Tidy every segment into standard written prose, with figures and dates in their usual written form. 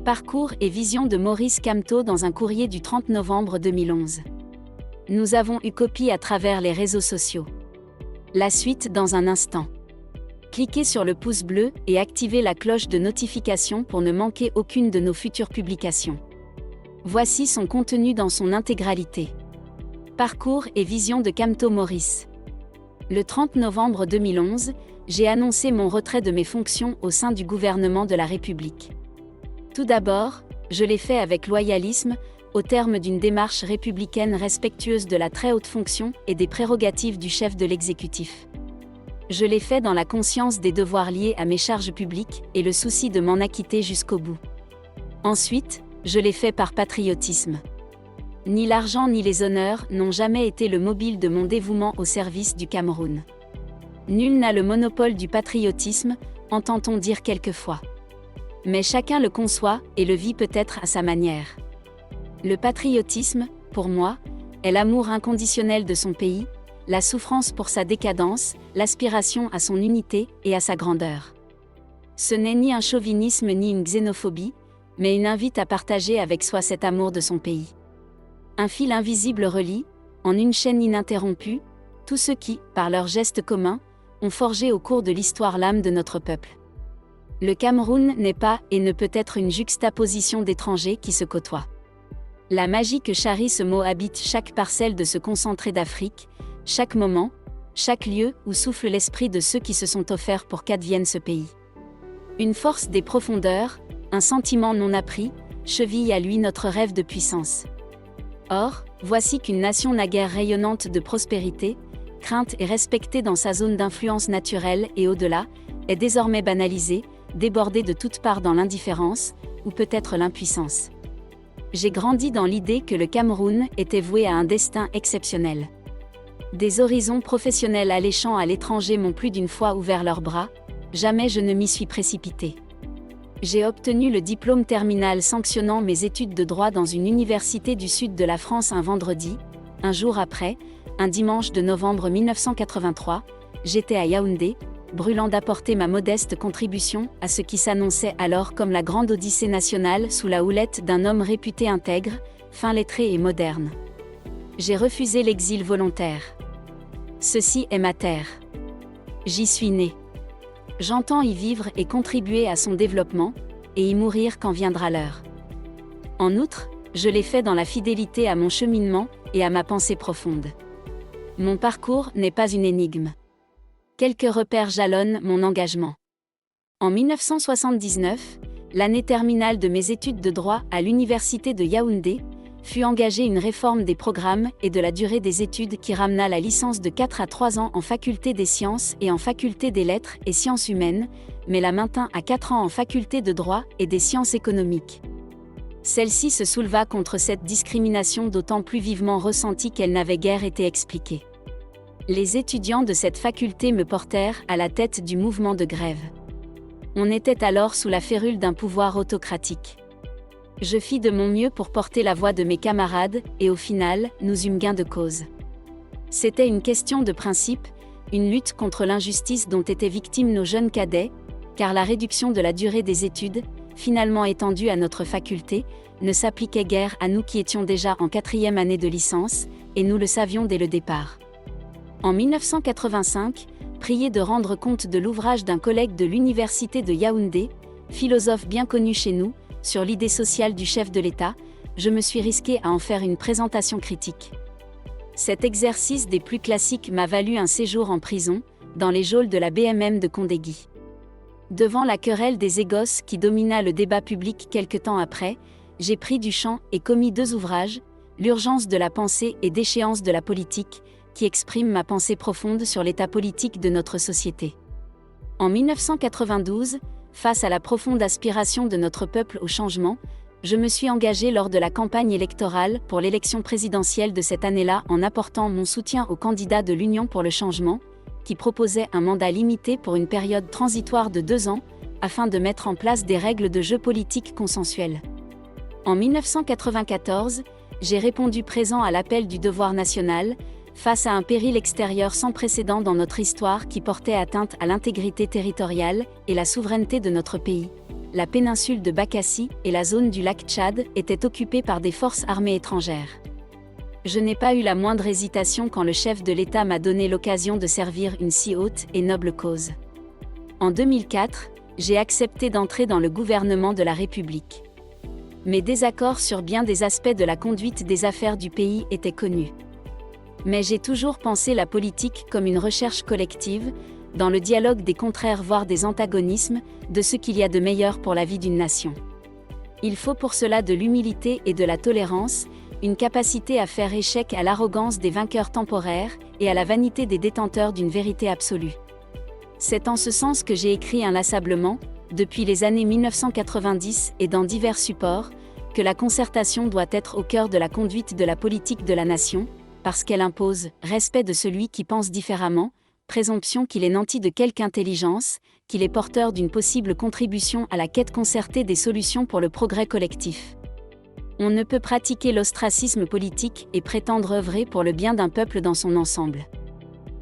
Parcours et vision de Maurice Kamto dans un courrier du 30 novembre 2011. Nous avons eu copie à travers les réseaux sociaux. La suite dans un instant. Cliquez sur le pouce bleu et activez la cloche de notification pour ne manquer aucune de nos futures publications. Voici son contenu dans son intégralité. Parcours et vision de Kamto Maurice. Le 30 novembre 2011, j'ai annoncé mon retrait de mes fonctions au sein du gouvernement de la République. Tout d'abord, je l'ai fait avec loyalisme, au terme d'une démarche républicaine respectueuse de la très haute fonction et des prérogatives du chef de l'exécutif. Je l'ai fait dans la conscience des devoirs liés à mes charges publiques et le souci de m'en acquitter jusqu'au bout. Ensuite, je l'ai fait par patriotisme. Ni l'argent ni les honneurs n'ont jamais été le mobile de mon dévouement au service du Cameroun. Nul n'a le monopole du patriotisme, entend-on dire quelquefois. Mais chacun le conçoit et le vit peut-être à sa manière. Le patriotisme, pour moi, est l'amour inconditionnel de son pays, la souffrance pour sa décadence, l'aspiration à son unité et à sa grandeur. Ce n'est ni un chauvinisme ni une xénophobie, mais une invite à partager avec soi cet amour de son pays. Un fil invisible relie, en une chaîne ininterrompue, tous ceux qui, par leurs gestes communs, ont forgé au cours de l'histoire l'âme de notre peuple. Le Cameroun n'est pas et ne peut être une juxtaposition d'étrangers qui se côtoient. La magie que charrie ce mot habite chaque parcelle de ce concentré d'Afrique, chaque moment, chaque lieu où souffle l'esprit de ceux qui se sont offerts pour qu'advienne ce pays. Une force des profondeurs, un sentiment non appris, cheville à lui notre rêve de puissance. Or, voici qu'une nation naguère rayonnante de prospérité, crainte et respectée dans sa zone d'influence naturelle et au-delà, est désormais banalisée, débordée de toutes parts dans l'indifférence, ou peut-être l'impuissance. J'ai grandi dans l'idée que le Cameroun était voué à un destin exceptionnel. Des horizons professionnels alléchants à l'étranger m'ont plus d'une fois ouvert leurs bras, jamais je ne m'y suis précipitée. J'ai obtenu le diplôme terminal sanctionnant mes études de droit dans une université du sud de la France un vendredi, un jour après, un dimanche de novembre 1983, j'étais à Yaoundé, brûlant d'apporter ma modeste contribution à ce qui s'annonçait alors comme la grande odyssée nationale sous la houlette d'un homme réputé intègre, fin lettré et moderne. J'ai refusé l'exil volontaire. Ceci est ma terre. J'y suis né. J'entends y vivre et contribuer à son développement, et y mourir quand viendra l'heure. En outre, je l'ai fait dans la fidélité à mon cheminement et à ma pensée profonde. Mon parcours n'est pas une énigme. Quelques repères jalonnent mon engagement. En 1979, l'année terminale de mes études de droit à l'université de Yaoundé, fut engagée une réforme des programmes et de la durée des études qui ramena la licence de 4 à 3 ans en faculté des sciences et en faculté des lettres et sciences humaines, mais la maintint à 4 ans en faculté de droit et des sciences économiques. Celle-ci se souleva contre cette discrimination d'autant plus vivement ressentie qu'elle n'avait guère été expliquée. Les étudiants de cette faculté me portèrent à la tête du mouvement de grève. On était alors sous la férule d'un pouvoir autocratique. Je fis de mon mieux pour porter la voix de mes camarades, et au final, nous eûmes gain de cause. C'était une question de principe, une lutte contre l'injustice dont étaient victimes nos jeunes cadets, car la réduction de la durée des études, finalement étendue à notre faculté, ne s'appliquait guère à nous qui étions déjà en 4e année de licence, et nous le savions dès le départ. En 1985, prié de rendre compte de l'ouvrage d'un collègue de l'université de Yaoundé, philosophe bien connu chez nous, sur l'idée sociale du chef de l'État, je me suis risqué à en faire une présentation critique. Cet exercice des plus classiques m'a valu un séjour en prison, dans les geôles de la BMM de Condégui. Devant la querelle des égosses qui domina le débat public quelque temps après, j'ai pris du champ et commis 2 ouvrages, L'urgence de la pensée et Déchéance de la politique, qui expriment ma pensée profonde sur l'état politique de notre société. En 1992, face à la profonde aspiration de notre peuple au changement, je me suis engagé lors de la campagne électorale pour l'élection présidentielle de cette année-là en apportant mon soutien au candidat de l'Union pour le changement, qui proposait un mandat limité pour une période transitoire de 2 ans, afin de mettre en place des règles de jeu politique consensuelles. En 1994, j'ai répondu présent à l'appel du devoir national, face à un péril extérieur sans précédent dans notre histoire qui portait atteinte à l'intégrité territoriale et la souveraineté de notre pays. la péninsule de Bakassi et la zone du lac Tchad étaient occupées par des forces armées étrangères. Je n'ai pas eu la moindre hésitation quand le chef de l'État m'a donné l'occasion de servir une si haute et noble cause. En 2004, j'ai accepté d'entrer dans le gouvernement de la République. Mes désaccords sur bien des aspects de la conduite des affaires du pays étaient connus. Mais j'ai toujours pensé la politique comme une recherche collective, dans le dialogue des contraires voire des antagonismes, de ce qu'il y a de meilleur pour la vie d'une nation. Il faut pour cela de l'humilité et de la tolérance, une capacité à faire échec à l'arrogance des vainqueurs temporaires et à la vanité des détenteurs d'une vérité absolue. C'est en ce sens que j'ai écrit inlassablement, depuis les années 1990 et dans divers supports, que la concertation doit être au cœur de la conduite de la politique de la nation, parce qu'elle impose respect de celui qui pense différemment, présomption qu'il est nanti de quelque intelligence, qu'il est porteur d'une possible contribution à la quête concertée des solutions pour le progrès collectif. On ne peut pratiquer l'ostracisme politique et prétendre œuvrer pour le bien d'un peuple dans son ensemble.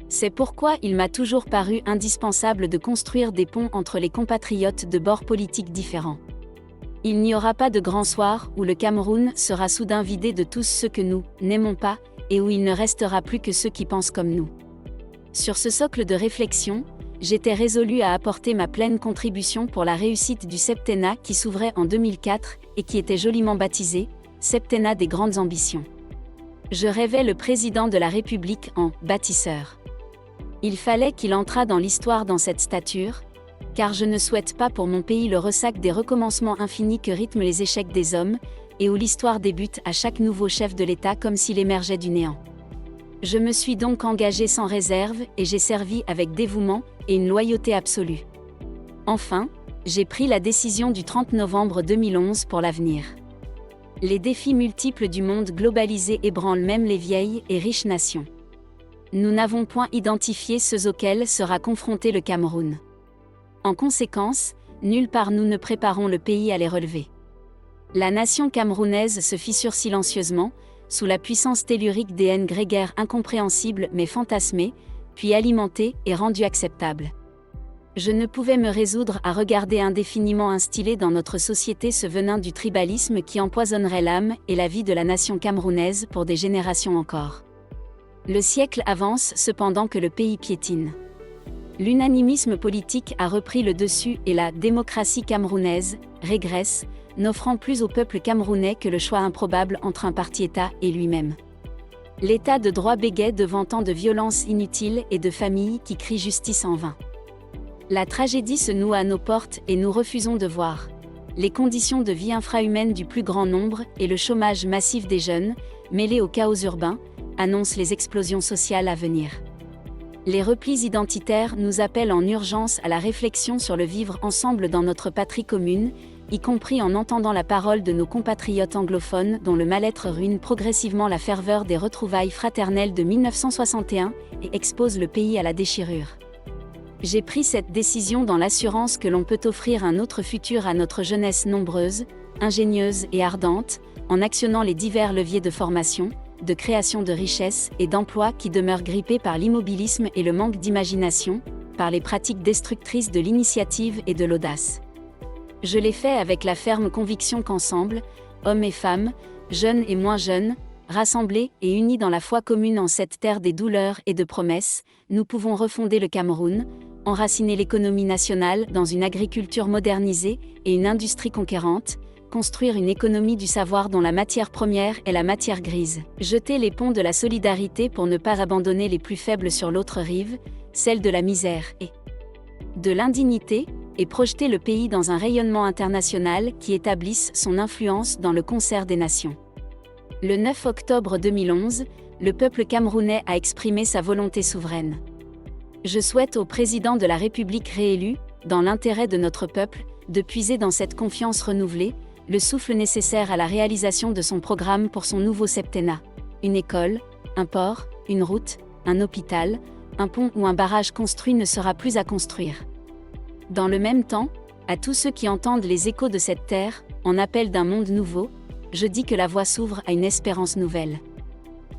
C'est pourquoi il m'a toujours paru indispensable de construire des ponts entre les compatriotes de bords politiques différents. Il n'y aura pas de grand soir où le Cameroun sera soudain vidé de tous ceux que nous n'aimons pas, et où il ne restera plus que ceux qui pensent comme nous. Sur ce socle de réflexion, j'étais résolue à apporter ma pleine contribution pour la réussite du septennat qui s'ouvrait en 2004 et qui était joliment baptisé « Septennat des grandes ambitions ». Je rêvais le président de la République en « bâtisseur ». Il fallait qu'il entrât dans l'histoire dans cette stature, car je ne souhaite pas pour mon pays le ressac des recommencements infinis que rythment les échecs des hommes, et où l'histoire débute à chaque nouveau chef de l'État comme s'il émergeait du néant. Je me suis donc engagé sans réserve et j'ai servi avec dévouement et une loyauté absolue. Enfin, j'ai pris la décision du 30 novembre 2011 pour l'avenir. Les défis multiples du monde globalisé ébranlent même les vieilles et riches nations. Nous n'avons point identifié ceux auxquels sera confronté le Cameroun. En conséquence, nulle part nous ne préparons le pays à les relever. La nation camerounaise se fissure silencieusement, sous la puissance tellurique des haines grégaires incompréhensibles mais fantasmées, puis alimentées et rendues acceptables. Je ne pouvais me résoudre à regarder indéfiniment instillé dans notre société ce venin du tribalisme qui empoisonnerait l'âme et la vie de la nation camerounaise pour des générations encore. Le siècle avance cependant que le pays piétine. L'unanimisme politique a repris le dessus et la démocratie camerounaise régresse, n'offrant plus au peuple camerounais que le choix improbable entre un parti-État et lui-même. L'état de droit bégaie devant tant de violences inutiles et de familles qui crient justice en vain. La tragédie se noue à nos portes et nous refusons de voir. Les conditions de vie infrahumaines du plus grand nombre et le chômage massif des jeunes, mêlés au chaos urbain, annoncent les explosions sociales à venir. Les replis identitaires nous appellent en urgence à la réflexion sur le vivre ensemble dans notre patrie commune, y compris en entendant la parole de nos compatriotes anglophones dont le mal-être ruine progressivement la ferveur des retrouvailles fraternelles de 1961 et expose le pays à la déchirure. J'ai pris cette décision dans l'assurance que l'on peut offrir un autre futur à notre jeunesse nombreuse, ingénieuse et ardente, en actionnant les divers leviers de formation, de création de richesses et d'emplois qui demeurent grippés par l'immobilisme et le manque d'imagination, par les pratiques destructrices de l'initiative et de l'audace. Je l'ai fait avec la ferme conviction qu'ensemble, hommes et femmes, jeunes et moins jeunes, rassemblés et unis dans la foi commune en cette terre des douleurs et de promesses, nous pouvons refonder le Cameroun, enraciner l'économie nationale dans une agriculture modernisée et une industrie conquérante, construire une économie du savoir dont la matière première est la matière grise, jeter les ponts de la solidarité pour ne pas abandonner les plus faibles sur l'autre rive, celle de la misère et de l'indignité, et projeter le pays dans un rayonnement international qui établisse son influence dans le concert des nations. Le 9 octobre 2011, le peuple camerounais a exprimé sa volonté souveraine. Je souhaite au président de la République réélu, dans l'intérêt de notre peuple, de puiser dans cette confiance renouvelée, le souffle nécessaire à la réalisation de son programme pour son nouveau septennat. Une école, un port, une route, un hôpital, un pont ou un barrage construit ne sera plus à construire. Dans le même temps, à tous ceux qui entendent les échos de cette terre, en appel d'un monde nouveau, je dis que la voie s'ouvre à une espérance nouvelle.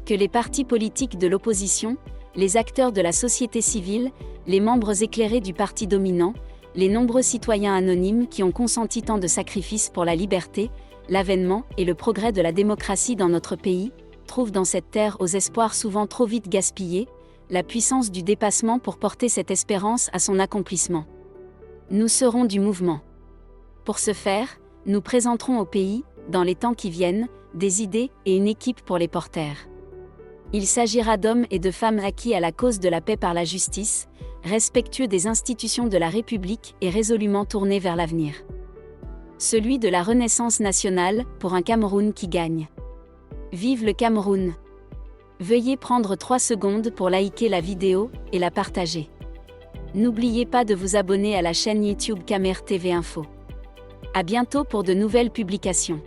Que les partis politiques de l'opposition, les acteurs de la société civile, les membres éclairés du parti dominant, les nombreux citoyens anonymes qui ont consenti tant de sacrifices pour la liberté, l'avènement et le progrès de la démocratie dans notre pays, trouvent dans cette terre aux espoirs souvent trop vite gaspillés, la puissance du dépassement pour porter cette espérance à son accomplissement. Nous serons du mouvement. Pour ce faire, nous présenterons au pays, dans les temps qui viennent, des idées et une équipe pour les porter. Il s'agira d'hommes et de femmes acquis à la cause de la paix par la justice, respectueux des institutions de la République et résolument tournés vers l'avenir. Celui de la renaissance nationale, pour un Cameroun qui gagne. Vive le Cameroun! Veuillez prendre 3 secondes pour liker la vidéo et la partager. N'oubliez pas de vous abonner à la chaîne YouTube Camer TV Info. À bientôt pour de nouvelles publications.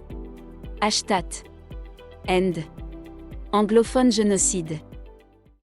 #End. Anglophone génocide.